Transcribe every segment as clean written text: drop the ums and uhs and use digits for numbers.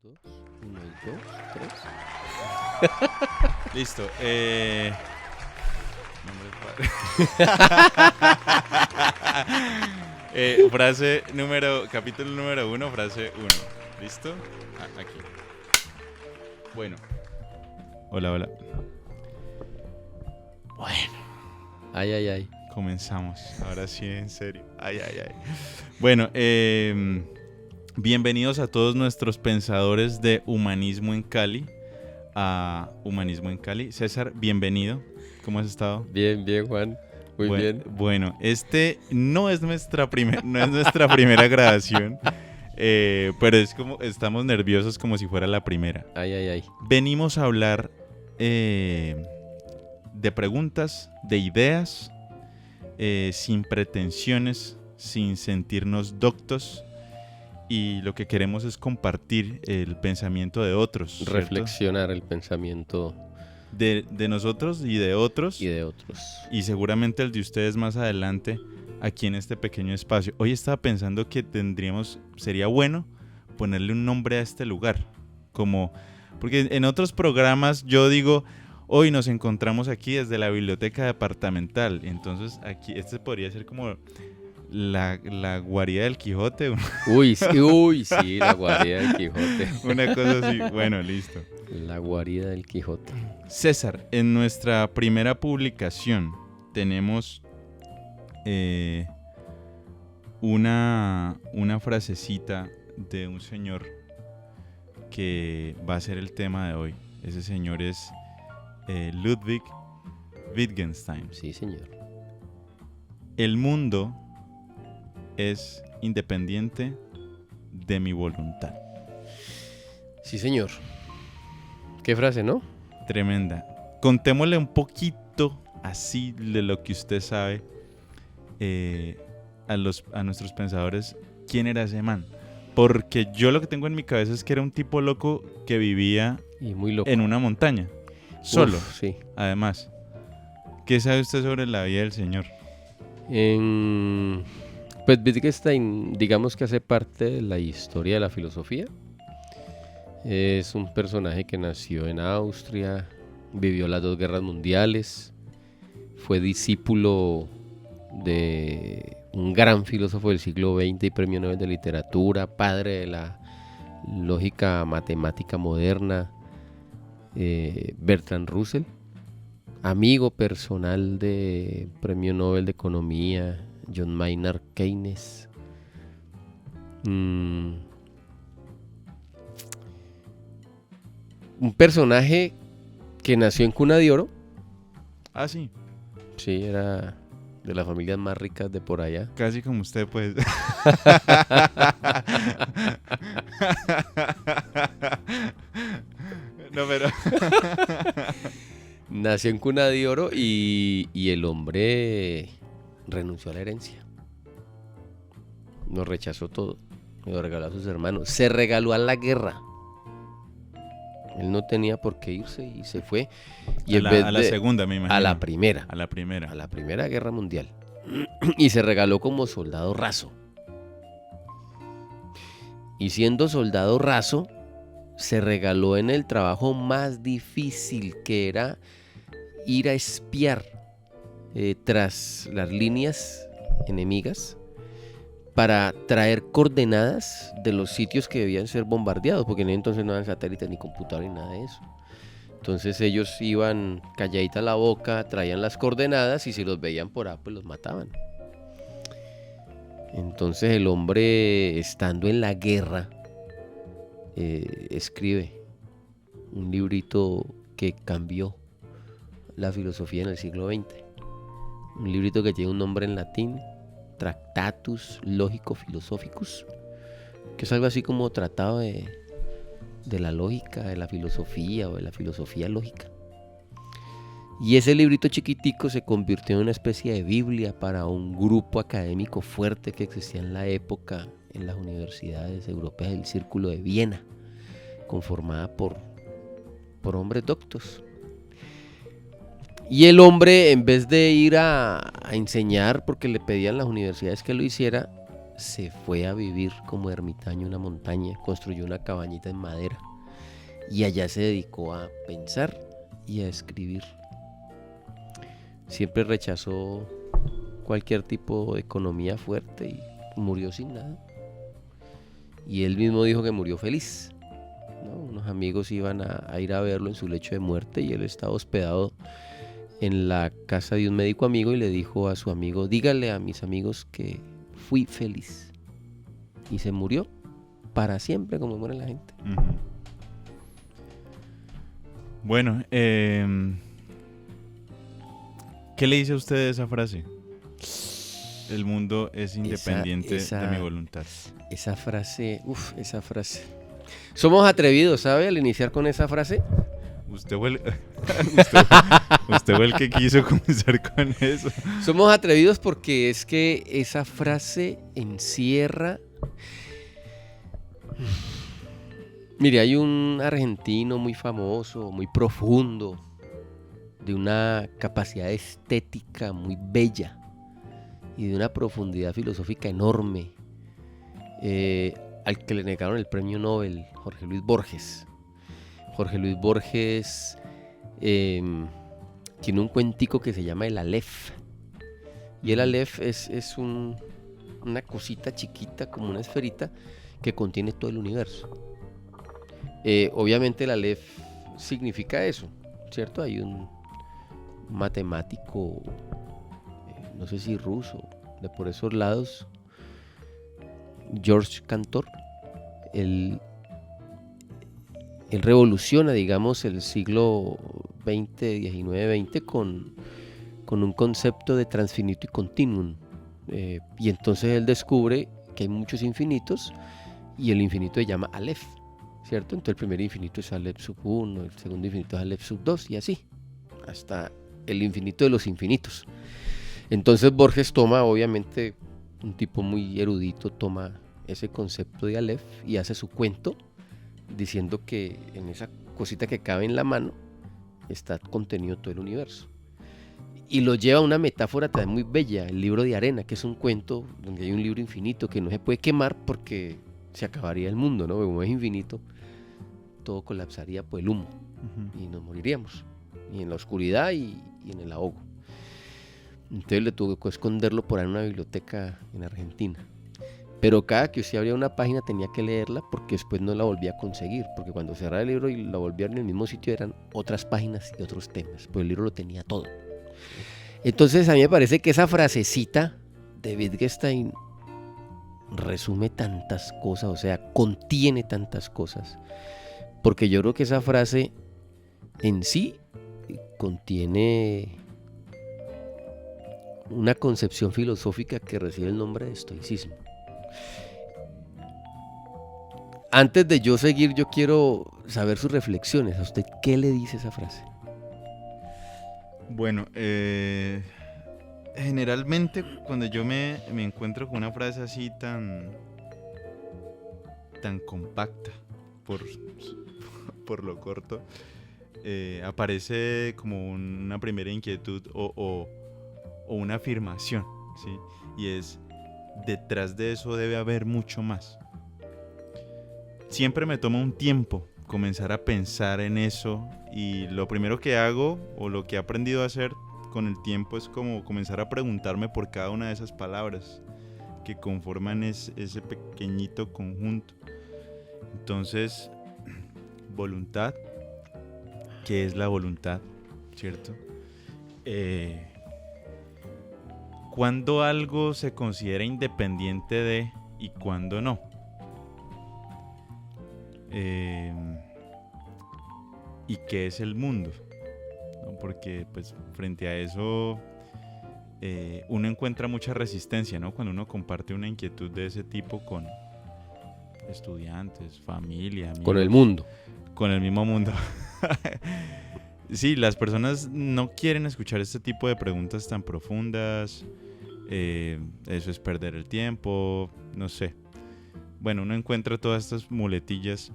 2, 1 y 2, 3. Listo. Capítulo número 1, frase 1. ¿Listo? Aquí. Bueno. Hola. Bueno. Ay. Comenzamos. Ahora sí, en serio. Ay. Bueno, bienvenidos a todos nuestros pensadores de Humanismo en Cali. A Humanismo en Cali. César, bienvenido. ¿Cómo has estado? Bien, Juan. Muy bien. Bueno, no es nuestra primera grabación, pero es como estamos nerviosos como si fuera la primera. Ay. Venimos a hablar de preguntas, de ideas, sin pretensiones, sin sentirnos doctos. Y lo que queremos es compartir el pensamiento de otros, ¿cierto? Reflexionar el pensamiento de nosotros y de otros. Y seguramente el de ustedes más adelante, aquí en este pequeño espacio. Hoy estaba pensando que sería bueno ponerle un nombre a este lugar. Porque en otros programas yo digo, hoy nos encontramos aquí desde la biblioteca departamental. Entonces aquí podría ser como la guarida del Quijote. Uy, sí, la guarida del Quijote. Una cosa así. Bueno, listo. La guarida del Quijote. César, en nuestra primera publicación tenemos una frasecita de un señor que va a ser el tema de hoy. Ese señor es Ludwig Wittgenstein. Sí, señor. El mundo es independiente de mi voluntad. Sí, señor. ¿Qué frase, no? Tremenda. Contémosle un poquito así de lo que usted sabe a nuestros pensadores. ¿Quién era ese man? Porque yo lo que tengo en mi cabeza es que era un tipo loco que vivía y muy loco en una montaña, solo. Sí. Además, ¿qué sabe usted sobre la vida del señor? Pues Wittgenstein, digamos que hace parte de la historia de la filosofía. Es un personaje que nació en Austria, vivió las 2 guerras mundiales, fue discípulo de un gran filósofo del siglo XX y premio Nobel de Literatura, padre de la lógica matemática moderna, Bertrand Russell, amigo personal de premio Nobel de Economía, John Maynard Keynes. Un personaje que nació en cuna de oro. Ah, sí. Sí, era de las familias más ricas de por allá. Casi como usted, pues. No, pero... Nació en cuna de oro y el hombre renunció a la herencia. Lo rechazó todo. Lo regaló a sus hermanos. Se regaló a la guerra. Él no tenía por qué irse y se fue. Y a la segunda, me imagino. A la primera. A la Primera Guerra Mundial. Y se regaló como soldado raso. Y siendo soldado raso, se regaló en el trabajo más difícil, que era ir a espiar tras las líneas enemigas para traer coordenadas de los sitios que debían ser bombardeados, porque en ese entonces no eran satélites ni computador ni nada de eso. Entonces ellos iban calladita la boca, traían las coordenadas y si los veían por ahí, pues los mataban. Entonces el hombre, estando en la guerra, escribe un librito que cambió la filosofía en el siglo XX. Un librito que tiene un nombre en latín, Tractatus Lógico-Philosophicus, que es algo así como tratado de la lógica, de la filosofía o de la filosofía lógica. Y ese librito chiquitico se convirtió en una especie de Biblia para un grupo académico fuerte que existía en la época en las universidades europeas del Círculo de Viena, conformada por hombres doctos. Y el hombre, en vez de ir a enseñar, porque le pedían las universidades que lo hiciera, se fue a vivir como ermitaño en una montaña, construyó una cabañita en madera y allá se dedicó a pensar y a escribir. Siempre rechazó cualquier tipo de economía fuerte y murió sin nada. Y él mismo dijo que murió feliz, ¿no? Unos amigos iban a ir a verlo en su lecho de muerte y él estaba hospedado en la casa de un médico amigo y le dijo a su amigo: dígale a mis amigos que fui feliz. Y se murió para siempre, como muere la gente. Uh-huh. Bueno, ¿qué le dice a usted de esa frase? El mundo es independiente de mi voluntad. Esa frase. Somos atrevidos, ¿sabe? Al iniciar con esa frase. Usted fue el que quiso comenzar con eso. Somos atrevidos porque es que esa frase encierra... Mire, hay un argentino muy famoso, muy profundo, de una capacidad estética muy bella y de una profundidad filosófica enorme, al que le negaron el premio Nobel, Jorge Luis Borges. Jorge Luis Borges tiene un cuentico que se llama El Aleph. Y el Aleph es una cosita chiquita, como una esferita, que contiene todo el universo. Obviamente el Aleph significa eso, ¿cierto? Hay un matemático, no sé si ruso, de por esos lados, George Cantor. Él revoluciona, digamos, el siglo XX, XIX, XX con un concepto de transfinito y continuum. Y entonces él descubre que hay muchos infinitos y el infinito se llama Aleph, ¿cierto? Entonces el primer infinito es Aleph sub 1, el segundo infinito es Aleph sub 2 y así, hasta el infinito de los infinitos. Entonces Borges toma, obviamente, un tipo muy erudito, toma ese concepto de Aleph y hace su cuento, diciendo que en esa cosita que cabe en la mano está contenido todo el universo. Y lo lleva a una metáfora también muy bella, el libro de arena, que es un cuento donde hay un libro infinito que no se puede quemar porque se acabaría el mundo, ¿no? Como es infinito, todo colapsaría por el humo. Uh-huh. Y nos moriríamos, y en la oscuridad y en el ahogo. Entonces le tuvo que esconderlo por ahí en una biblioteca en Argentina. Pero cada que usted abría una página tenía que leerla porque después no la volvía a conseguir, porque cuando cerraba el libro y la volvía en el mismo sitio eran otras páginas y otros temas, pues el libro lo tenía todo. Entonces a mí me parece que esa frasecita de Wittgenstein resume tantas cosas, o sea, contiene tantas cosas, porque yo creo que esa frase en sí contiene una concepción filosófica que recibe el nombre de estoicismo. Antes de yo seguir, yo quiero saber sus reflexiones. ¿A usted qué le dice esa frase? Bueno, generalmente cuando yo me encuentro con una frase así tan compacta, por lo corto, aparece como una primera inquietud o una afirmación, ¿sí? Y es: detrás de eso debe haber mucho más. Siempre me toma un tiempo comenzar a pensar en eso, y lo primero que hago, o lo que he aprendido a hacer con el tiempo, es como comenzar a preguntarme por cada una de esas palabras que conforman ese pequeñito conjunto. Entonces, voluntad, ¿qué es la voluntad? ¿Cierto? ¿Cuándo algo se considera independiente de y cuándo no? ¿Y qué es el mundo? ¿No? Porque pues frente a eso uno encuentra mucha resistencia, ¿no? Cuando uno comparte una inquietud de ese tipo con estudiantes, familia, amigos, con el mundo, con el mismo mundo. Sí, las personas no quieren escuchar este tipo de preguntas tan profundas. Eso es perder el tiempo, no sé. Bueno, uno encuentra todas estas muletillas,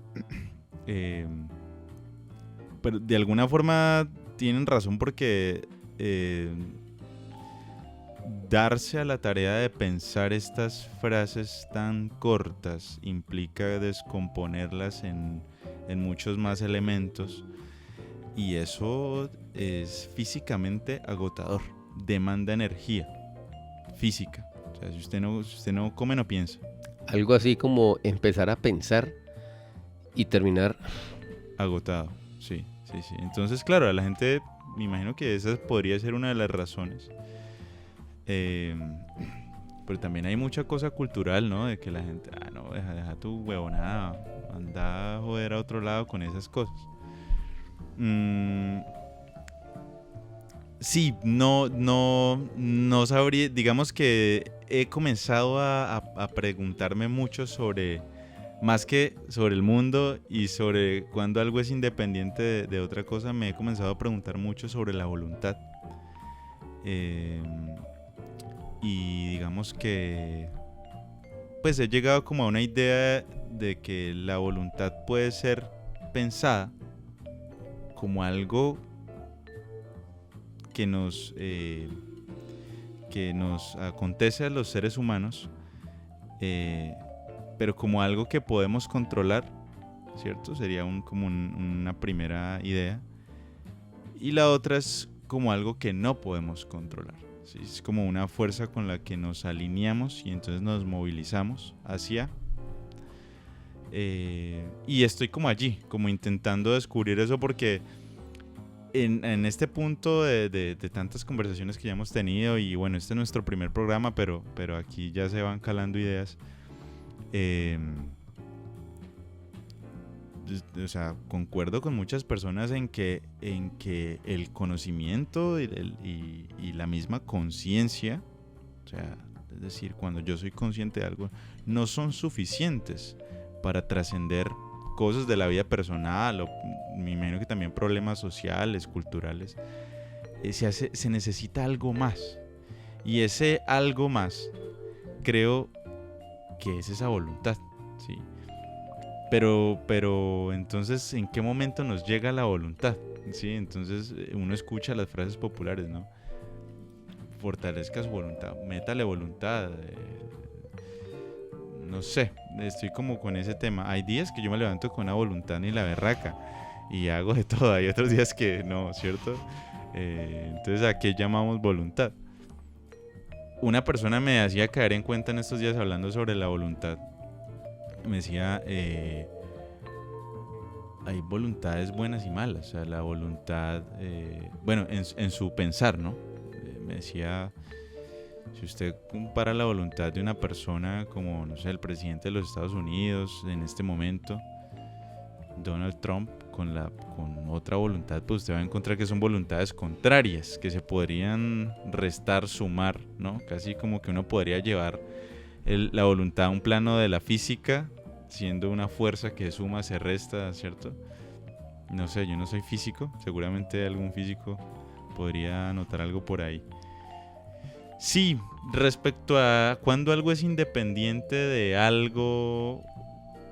pero de alguna forma tienen razón, porque darse a la tarea de pensar estas frases tan cortas implica descomponerlas en muchos más elementos, y eso es físicamente agotador, demanda energía física. O sea, si usted no come, no piensa. Algo así como empezar a pensar y terminar agotado, sí. Entonces, claro, a la gente, me imagino que esa podría ser una de las razones. Pero también hay mucha cosa cultural, ¿no? De que la gente, no, deja tu huevonada, anda a joder a otro lado con esas cosas. Sí, no sabría, digamos que he comenzado a preguntarme mucho sobre, más que sobre el mundo y sobre cuando algo es independiente de otra cosa, me he comenzado a preguntar mucho sobre la voluntad. Y digamos que pues he llegado como a una idea de que la voluntad puede ser pensada como algo que nos acontece a los seres humanos, pero como algo que podemos controlar, ¿cierto? Sería una primera idea. Y la otra es como algo que no podemos controlar, ¿sí? Es como una fuerza con la que nos alineamos y entonces nos movilizamos hacia... y estoy como allí, como intentando descubrir eso, porque en este punto de tantas conversaciones que ya hemos tenido, y bueno, este es nuestro primer programa, pero aquí ya se van calando ideas. O sea, concuerdo con muchas personas en que el conocimiento y la misma conciencia, o sea, es decir, cuando yo soy consciente de algo, no son suficientes para trascender cosas de la vida personal, o me imagino que también problemas sociales, culturales. Se necesita algo más, y ese algo más creo que es esa voluntad, ¿sí? Pero entonces, ¿en qué momento nos llega la voluntad? ¿Sí? Entonces uno escucha las frases populares, ¿no? Fortalezca su voluntad, métale voluntad, no sé, estoy como con ese tema. Hay días que yo me levanto con una voluntad ni la berraca y hago de todo. Hay otros días que no, ¿cierto? Entonces, ¿a qué llamamos voluntad? Una persona me hacía caer en cuenta en estos días hablando sobre la voluntad. Me decía, hay voluntades buenas y malas. O sea, la voluntad, bueno, en su pensar, ¿no? Me decía... Si usted compara la voluntad de una persona como, no sé, el presidente de los Estados Unidos en este momento, Donald Trump, con otra voluntad, pues usted va a encontrar que son voluntades contrarias, que se podrían restar, sumar, ¿no? Casi como que uno podría llevar la voluntad a un plano de la física, siendo una fuerza que suma, se resta, ¿cierto? No sé, yo no soy físico, seguramente algún físico podría notar algo por ahí. Sí, respecto a cuando algo es independiente de algo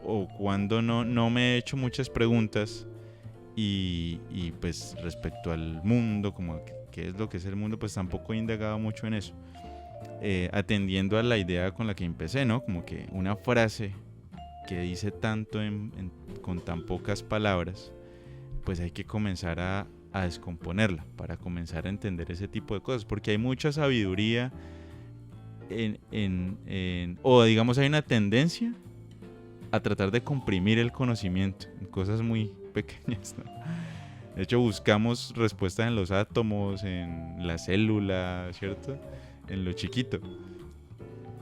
o cuando no me he hecho muchas preguntas, y pues respecto al mundo, como qué es lo que es el mundo, pues tampoco he indagado mucho en eso, atendiendo a la idea con la que empecé, ¿no? Como que una frase que dice tanto con tan pocas palabras, pues hay que comenzar a descomponerla para comenzar a entender ese tipo de cosas, porque hay mucha sabiduría o digamos hay una tendencia a tratar de comprimir el conocimiento en cosas muy pequeñas, ¿no? De hecho, buscamos respuestas en los átomos, en la célula, ¿cierto? En lo chiquito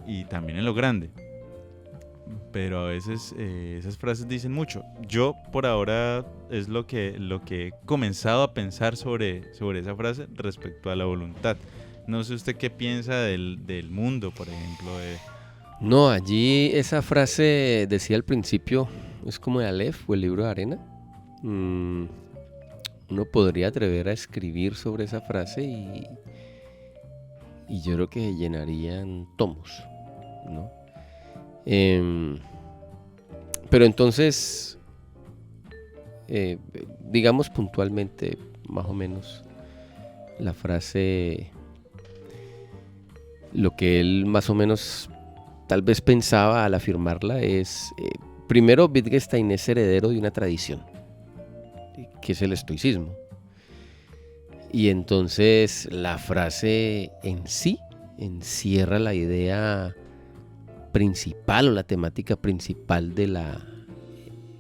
y también en lo grande. Pero a veces esas frases dicen mucho. Yo por ahora es lo que he comenzado a pensar sobre esa frase respecto a la voluntad. No sé usted qué piensa del mundo, por ejemplo. No, allí esa frase decía al principio, es como de Aleph o el libro de arena. Uno podría atrever a escribir sobre esa frase y yo creo que llenarían tomos, ¿no? Pero entonces, digamos puntualmente, más o menos, la frase Lo que él más o menos tal vez pensaba al afirmarla es, primero, Wittgenstein es heredero de una tradición, que es el estoicismo. Y entonces la frase en sí encierra la idea principal o la temática principal de la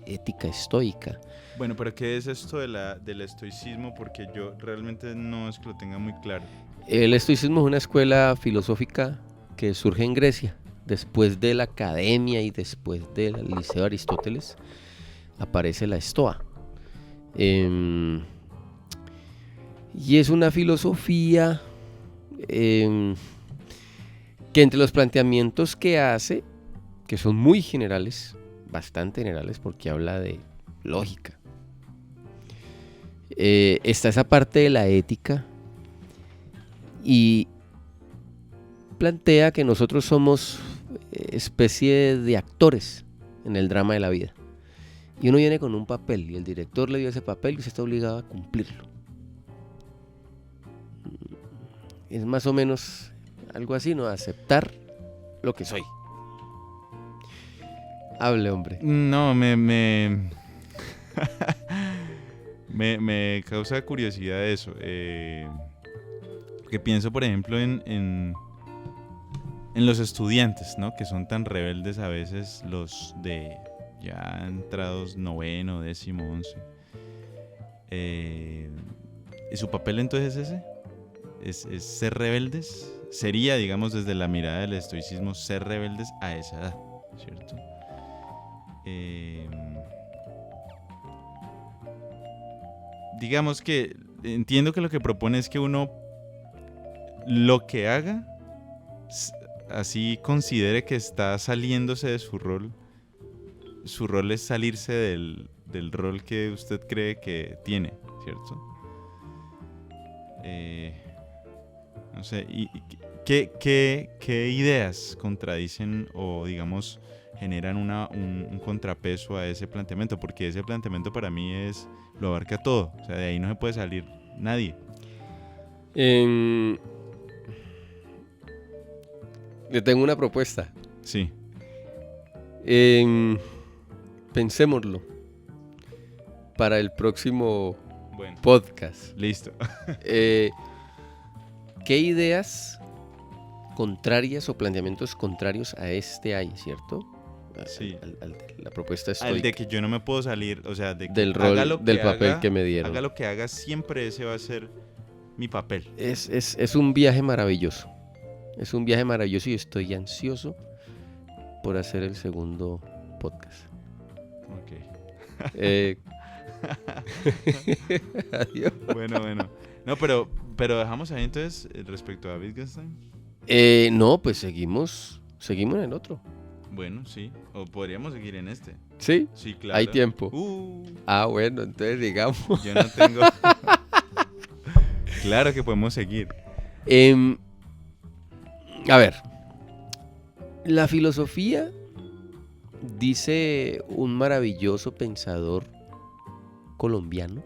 ética estoica. Bueno, pero ¿qué es esto del estoicismo? Porque yo realmente no es que lo tenga muy claro. El estoicismo es una escuela filosófica que surge en Grecia. Después de la academia y después del Liceo de Aristóteles aparece la estoa. Y es una filosofía que entre los planteamientos que hace, que son muy generales, bastante generales porque habla de lógica, está esa parte de la ética y plantea que nosotros somos especie de actores en el drama de la vida. Y uno viene con un papel y el director le dio ese papel y usted está obligado a cumplirlo. Es más o menos algo así, ¿no? Aceptar lo que soy. Hable, hombre. No, me causa curiosidad eso. Que pienso, por ejemplo, en los estudiantes, ¿no? Que son tan rebeldes a veces, los de ya entrados 9º, 10º, 11. ¿Su papel entonces es ese? ¿Es ser rebeldes? Sería, digamos, desde la mirada del estoicismo, ser rebeldes a esa edad, ¿cierto? Digamos que entiendo que lo que propone es que uno lo que haga, así considere que está saliéndose de su rol. Su rol es salirse del rol que usted cree que tiene, ¿cierto? No sé, ¿qué ideas contradicen o, digamos, generan un contrapeso a ese planteamiento? Porque ese planteamiento para mí lo abarca todo, o sea, de ahí no se puede salir nadie. Le tengo una propuesta. Sí. Pensémoslo para el próximo podcast. Listo. ¿Qué ideas contrarias o planteamientos contrarios a este hay, cierto? Sí. La propuesta estoica. Al de que yo no me puedo salir, o sea, de que del rol, del papel que me dieron. Haga lo que haga, siempre ese va a ser mi papel. Es un viaje maravilloso. Es un viaje maravilloso y estoy ansioso por hacer el segundo podcast. Ok. Adiós. Bueno. No, pero dejamos ahí entonces respecto a Wittgenstein. No, pues seguimos en el otro. Bueno, sí. O podríamos seguir en este. ¿Sí? Sí, claro. Hay tiempo. Bueno, entonces digamos. Yo no tengo. Claro que podemos seguir. A ver. La filosofía, dice un maravilloso pensador colombiano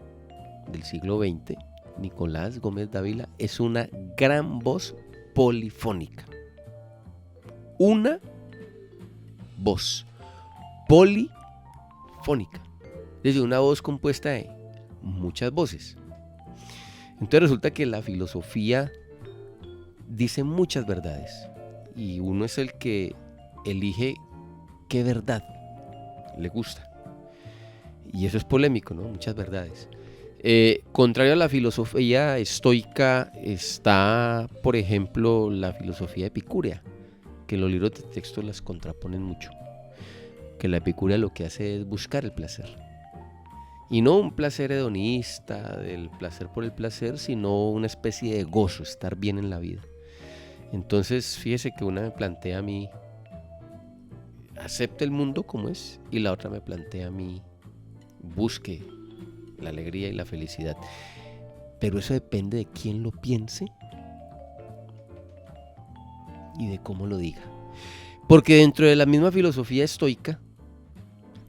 del siglo XX, Nicolás Gómez Dávila, es una gran voz polifónica. Una voz polifónica. Es decir, una voz compuesta de muchas voces. Entonces resulta que la filosofía dice muchas verdades y uno es el que elige qué verdad le gusta. Y eso es polémico, ¿no? Muchas verdades. Contrario a la filosofía estoica está, por ejemplo, la filosofía epicúrea, que los libros de texto las contraponen mucho. Que la epicúrea lo que hace es buscar el placer. Y no un placer hedonista, del placer por el placer, sino una especie de gozo, estar bien en la vida. Entonces, fíjese que una me plantea a mí, acepte el mundo como es, y la otra me plantea a mí, busque la alegría y la felicidad. Pero eso depende de quién lo piense y de cómo lo diga. Porque dentro de la misma filosofía estoica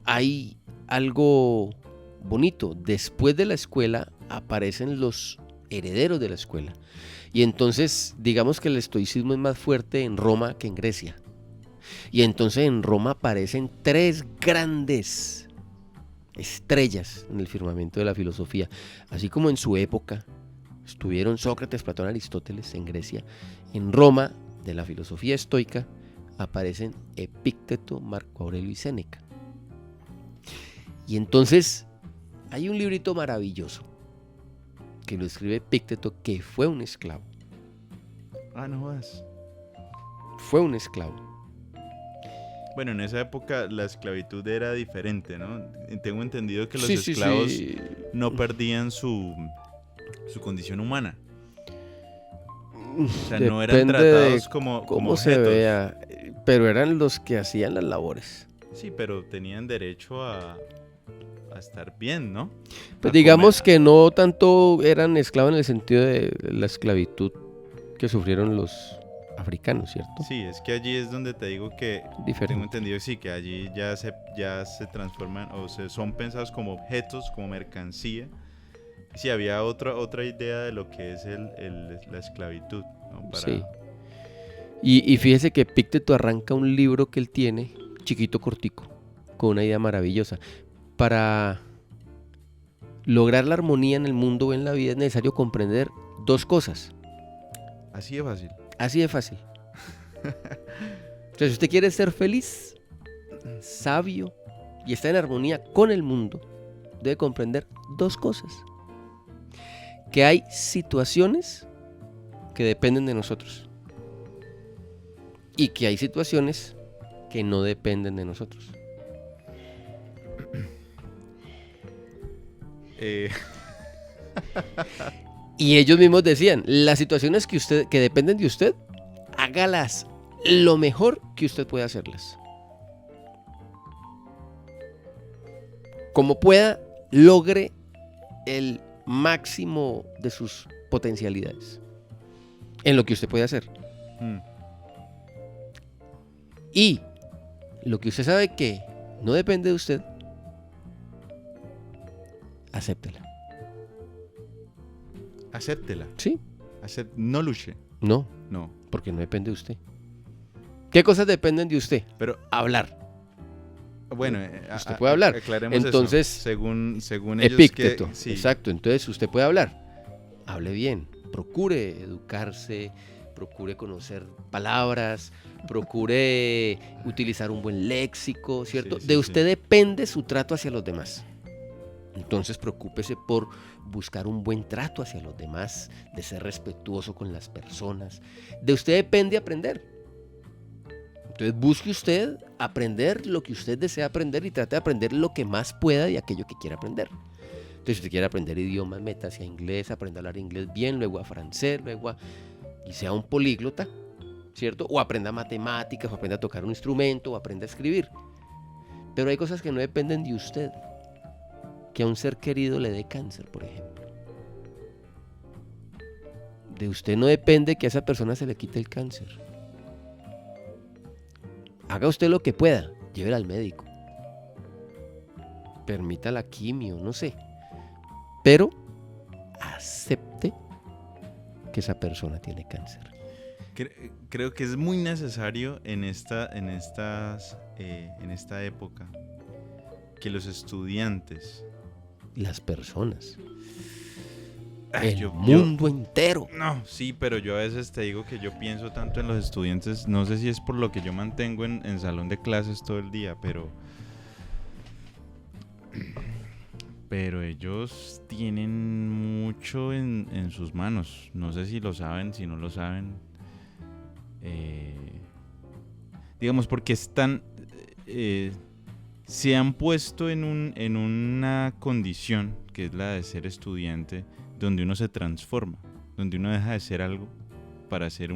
hay algo bonito. Después de la escuela aparecen los herederos de la escuela. Y entonces, digamos que el estoicismo es más fuerte en Roma que en Grecia. Y entonces en Roma aparecen 3 grandes estrellas en el firmamento de la filosofía. Así como en su época estuvieron Sócrates, Platón, Aristóteles en Grecia, en Roma, de la filosofía estoica, aparecen Epícteto, Marco Aurelio y Séneca. Y entonces hay un librito maravilloso que lo escribe Epícteto, que fue un esclavo. No vas. Fue un esclavo. Bueno, en esa época la esclavitud era diferente, ¿no? Tengo entendido que los esclavos no perdían su condición humana. O sea, no eran tratados como cómo objetos. Se vea, pero eran los que hacían las labores. Sí, pero tenían derecho a estar bien, ¿no? Pues digamos que no tanto eran esclavos en el sentido de la esclavitud que sufrieron los africanos, ¿cierto? Sí, es que allí es donde te digo que diferente. Tengo entendido sí que allí ya se transforman o son pensados como objetos, como mercancía. Sí, había otra idea de lo que es la esclavitud, ¿no? Sí. Y fíjese que Epícteto arranca un libro que él tiene, chiquito, cortico, con una idea maravillosa. Para lograr la armonía en el mundo o en la vida es necesario comprender 2 cosas. Así de fácil. Así de fácil. Entonces, si usted quiere ser feliz, sabio y estar en armonía con el mundo, debe comprender 2 cosas. Que hay situaciones que dependen de nosotros y que hay situaciones que no dependen de nosotros. Y ellos mismos decían, las situaciones que dependen de usted, hágalas lo mejor que usted pueda hacerlas. Como pueda, logre el máximo de sus potencialidades en lo que usted puede hacer. Y lo que usted sabe que no depende de usted, acéptela. Acéptela. Sí. No luche. No, porque no depende de usted. ¿Qué cosas dependen de usted? Pero hablar. Bueno, usted puede hablar. Aclaremos entonces, eso. Según Epícteto, ellos sí. Exacto. Entonces usted puede hablar. Hable bien. Procure educarse. Procure conocer palabras. Procure utilizar un buen léxico, ¿cierto? De usted depende su trato hacia los demás. Entonces preocúpese por buscar un buen trato hacia los demás, de ser respetuoso con las personas. De usted depende aprender. Entonces busque usted aprender lo que usted desea aprender y trate de aprender lo que más pueda de aquello que quiera aprender. Entonces si usted quiere aprender idiomas, métase a inglés, aprenda a hablar inglés bien, luego a francés, y sea un políglota, ¿cierto? O aprenda matemáticas, o aprenda a tocar un instrumento, o aprenda a escribir. Pero hay cosas que no dependen de usted. Que a un ser querido le dé cáncer, por ejemplo. De usted no depende que a esa persona se le quite el cáncer. Haga usted lo que pueda, llévela al médico. Permita la quimio, no sé. Pero acepte que esa persona tiene cáncer. Creo que es muy necesario en esta época que los estudiantes, las personas, mundo entero. No, sí, pero yo a veces te digo que yo pienso tanto en los estudiantes, no sé si es por lo que yo mantengo en salón de clases todo el día, pero ellos tienen mucho en sus manos. No sé si lo saben, si no lo saben. Digamos, porque están... se han puesto en una condición que es la de ser estudiante, donde uno se transforma, donde uno deja de ser algo para ser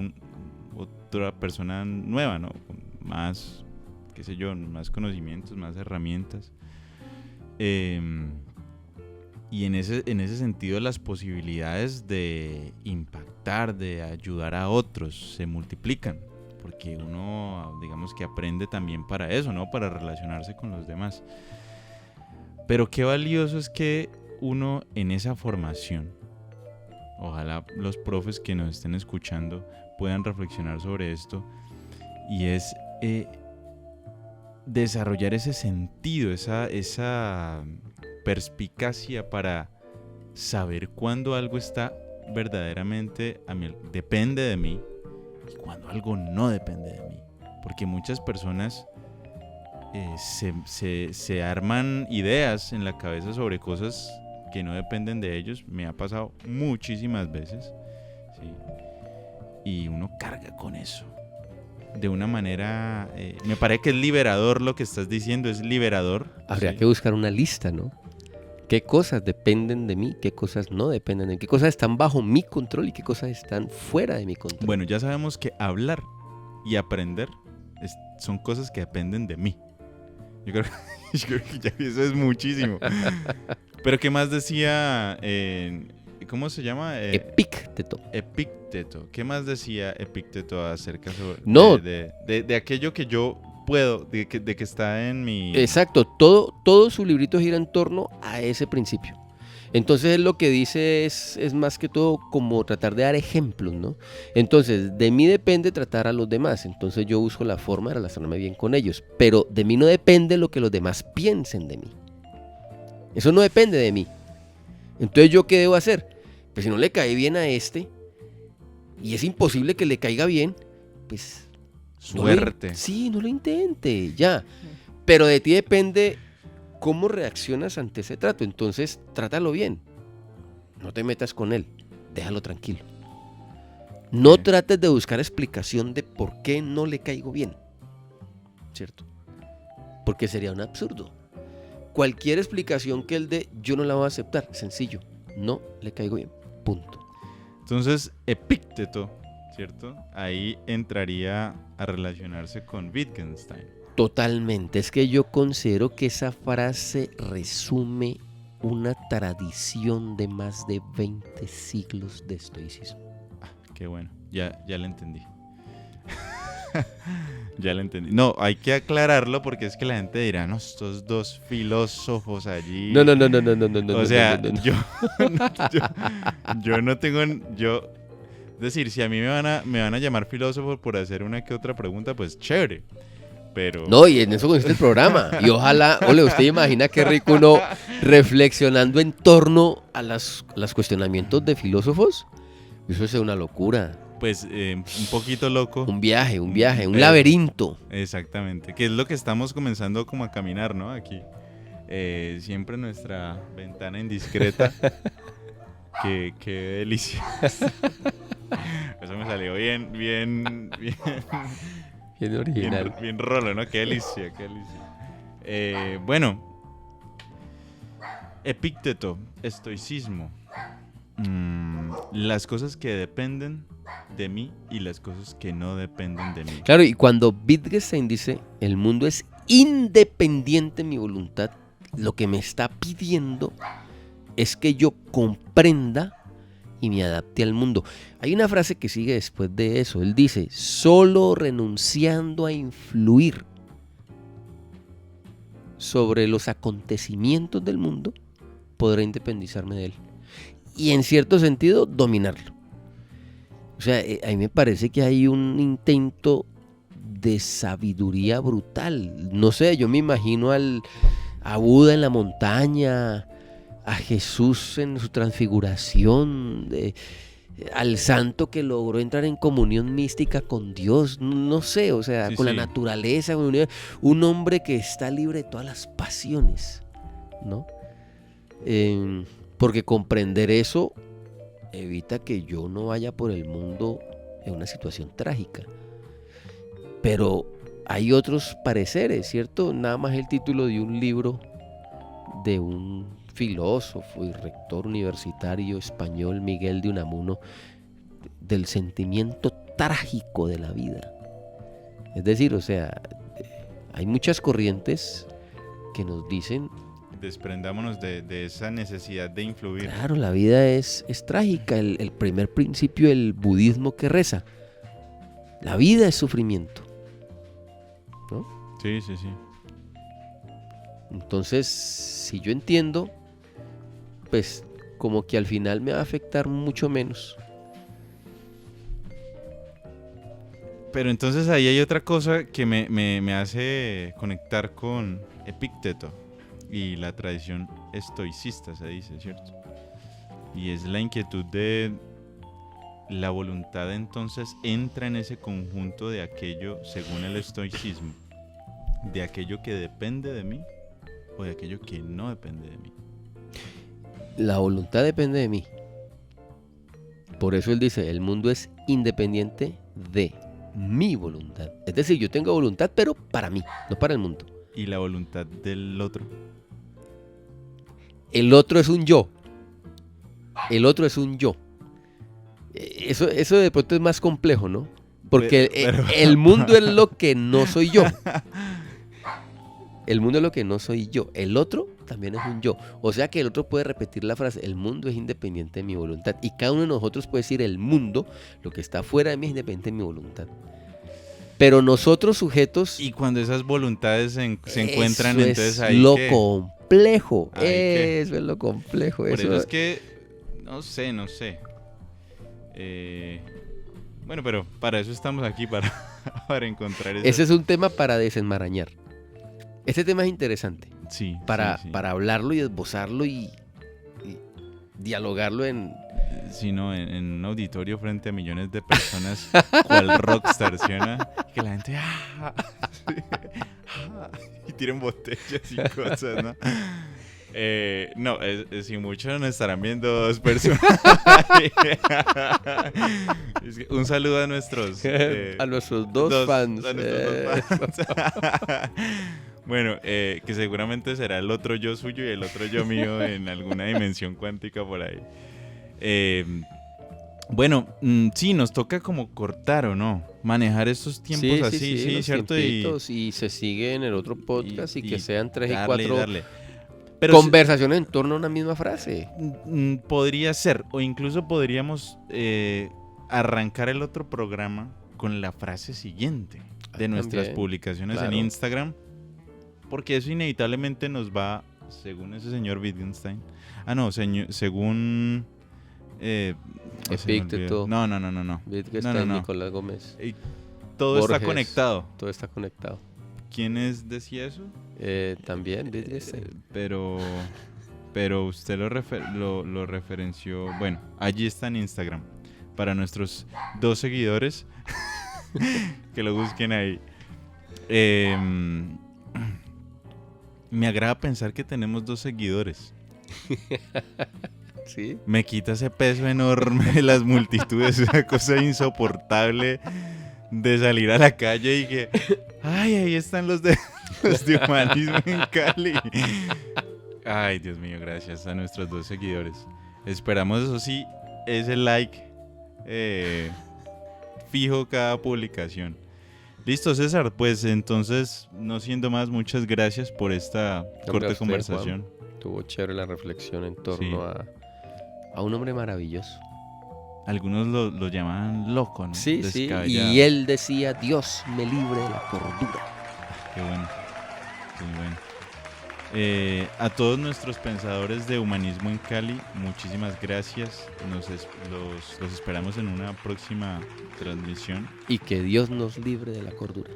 otra persona nueva, ¿no? Con más, qué sé yo, más conocimientos, más herramientas. Y en ese sentido las posibilidades de impactar, de ayudar a otros se multiplican. Porque uno, digamos que aprende también para eso, ¿no? Para relacionarse con los demás. Pero qué valioso es que uno en esa formación, ojalá los profes que nos estén escuchando puedan reflexionar sobre esto, y es desarrollar ese sentido, esa perspicacia para saber cuándo algo está verdaderamente depende de mí y cuándo algo no depende de mí. Porque muchas personas se arman ideas en la cabeza sobre cosas que no dependen de ellos. Me ha pasado muchísimas veces, ¿sí? Y uno carga con eso de una manera, me parece que es liberador. Lo que estás diciendo es liberador. Habría ¿sí? que buscar una lista, ¿no? ¿Qué cosas dependen de mí? ¿Qué cosas no dependen de mí? ¿Qué cosas están bajo mi control y qué cosas están fuera de mi control? Bueno, ya sabemos que hablar y aprender son cosas que dependen de mí. Yo creo que ya eso es muchísimo. Pero ¿qué más decía? ¿Cómo se llama? Epícteto. Epícteto. ¿Qué más decía Epícteto acerca de aquello que yo puedo, de que está en mi... Exacto, todo su librito gira en torno a ese principio. Entonces él lo que dice es más que todo como tratar de dar ejemplos, ¿no? Entonces, de mí depende tratar a los demás. Entonces yo busco la forma de relacionarme bien con ellos. Pero de mí no depende lo que los demás piensen de mí. Eso no depende de mí. Entonces, ¿yo qué debo hacer? Pues si no le cae bien a este, y es imposible que le caiga bien, pues... Suerte. No lo intente, ya. Pero de ti depende cómo reaccionas ante ese trato. Entonces, trátalo bien. No te metas con él. Déjalo tranquilo. No trates de buscar explicación de por qué no le caigo bien. ¿Cierto? Porque sería un absurdo. Cualquier explicación que él dé, yo no la voy a aceptar. Sencillo. No le caigo bien. Punto. Entonces, Epícteto, ¿cierto? Ahí entraría a relacionarse con Wittgenstein. Totalmente. Es que yo considero que esa frase resume una tradición de más de 20 siglos de estoicismo. Qué bueno. Ya la entendí. Ya la entendí. No, hay que aclararlo porque es que la gente dirá, no, estos dos filósofos allí. No. O sea, yo no tengo... Es decir, si a mí me van a llamar filósofo por hacer una que otra pregunta, pues chévere. Pero... No, y en eso consiste el programa. Y ojalá, usted imagina qué rico uno reflexionando en torno a los cuestionamientos de filósofos. Eso es una locura. Pues un poquito loco. Un viaje, un laberinto. Exactamente, que es lo que estamos comenzando como a caminar, ¿no? Aquí. Siempre nuestra ventana indiscreta. Qué delicia. Eso me salió bien original. Bien rolo, ¿no? Qué delicia. Bueno, Epícteto, estoicismo. Las cosas que dependen de mí y las cosas que no dependen de mí. Claro, y cuando Wittgenstein dice el mundo es independiente de mi voluntad, lo que me está pidiendo es que yo comprenda y me adapte al mundo. Hay una frase que sigue después de eso. Él dice, solo renunciando a influir sobre los acontecimientos del mundo, podré independizarme de él. Y en cierto sentido, dominarlo. O sea, a mí me parece que hay un intento de sabiduría brutal. No sé, yo me imagino a Buda en la montaña, a Jesús en su transfiguración, al santo que logró entrar en comunión mística con Dios, no sé, o sea, con la naturaleza, con un hombre que está libre de todas las pasiones, ¿no? Porque comprender eso evita que yo no vaya por el mundo en una situación trágica. Pero hay otros pareceres, ¿cierto? Nada más el título de un libro de un filósofo y rector universitario español, Miguel de Unamuno, del sentimiento trágico de la vida. Es decir, o sea, hay muchas corrientes que nos dicen... Desprendámonos de esa necesidad de influir. Claro, la vida es trágica. El primer principio del budismo que reza. La vida es sufrimiento, ¿no? Sí. Entonces, si yo entiendo, pues como que al final me va a afectar mucho menos. Pero entonces ahí hay otra cosa que me hace conectar con Epicteto y la tradición estoicista, se dice, ¿cierto? Y es la inquietud de la voluntad, entonces entra en ese conjunto de aquello, según el estoicismo, de aquello que depende de mí o de aquello que no depende de mí. La voluntad depende de mí. Por eso él dice, el mundo es independiente de mi voluntad. Es decir, yo tengo voluntad, pero para mí, no para el mundo. ¿Y la voluntad del otro? El otro es un yo. El otro es un yo. Eso de pronto es más complejo, ¿no? Porque el mundo es lo que no soy yo. El mundo es lo que no soy yo. El otro también es un yo. O sea que el otro puede repetir la frase, el mundo es independiente de mi voluntad. Y cada uno de nosotros puede decir, el mundo, lo que está fuera de mí es independiente de mi voluntad. Pero nosotros sujetos... Y cuando esas voluntades se encuentran, entonces ahí... Eso es lo complejo. Eso es lo complejo. Por eso es que... No sé. Bueno, pero para eso estamos aquí, para encontrar eso. Ese es un tema para desenmarañar. Este tema es interesante. Sí. Para hablarlo y esbozarlo y dialogarlo en... Sí, no, en un auditorio frente a millones de personas, cual rockstar, ¿sí, no? Que la gente... y tiren botellas y cosas, ¿no? No, si mucho nos estarán viendo dos personas. Es que un saludo a nuestros... a nuestros dos fans. A nuestros dos fans. Bueno, que seguramente será el otro yo suyo y el otro yo mío en alguna dimensión cuántica por ahí. Bueno, sí, nos toca como cortar o no, manejar estos tiempos así, sí, ¿cierto? Y se sigue en el otro podcast y que sean 3 y 4 Pero conversaciones en torno a una misma frase. Podría ser, o incluso podríamos arrancar el otro programa con la frase siguiente de nuestras publicaciones en Instagram, porque eso inevitablemente nos va, según ese señor Wittgenstein, según... Epicteto. No. Wittgenstein, Nicolás Gómez. Todo Borges, está conectado. Todo está conectado. ¿Quién decía eso? También Wittgenstein. Pero usted lo referenció. Bueno, allí está en Instagram. Para nuestros 2 seguidores, que lo busquen ahí. Me agrada pensar que tenemos 2 seguidores. ¿Sí? Me quita ese peso enorme de las multitudes, una cosa insoportable de salir a la calle y que, ay, ahí están los de humanismo en Cali. Ay, Dios mío, gracias a nuestros 2 seguidores. Esperamos, eso sí, ese like fijo cada publicación. Listo, César, pues entonces, no siendo más, muchas gracias por esta corta conversación. Juan. Estuvo chévere la reflexión en torno a un hombre maravilloso. Algunos lo llamaban loco, ¿no? Sí, y él decía, Dios me libre de la cordura. Qué bueno, muy bueno. A todos nuestros pensadores de humanismo en Cali, muchísimas gracias. Los esperamos en una próxima transmisión. Y que Dios nos libre de la cordura.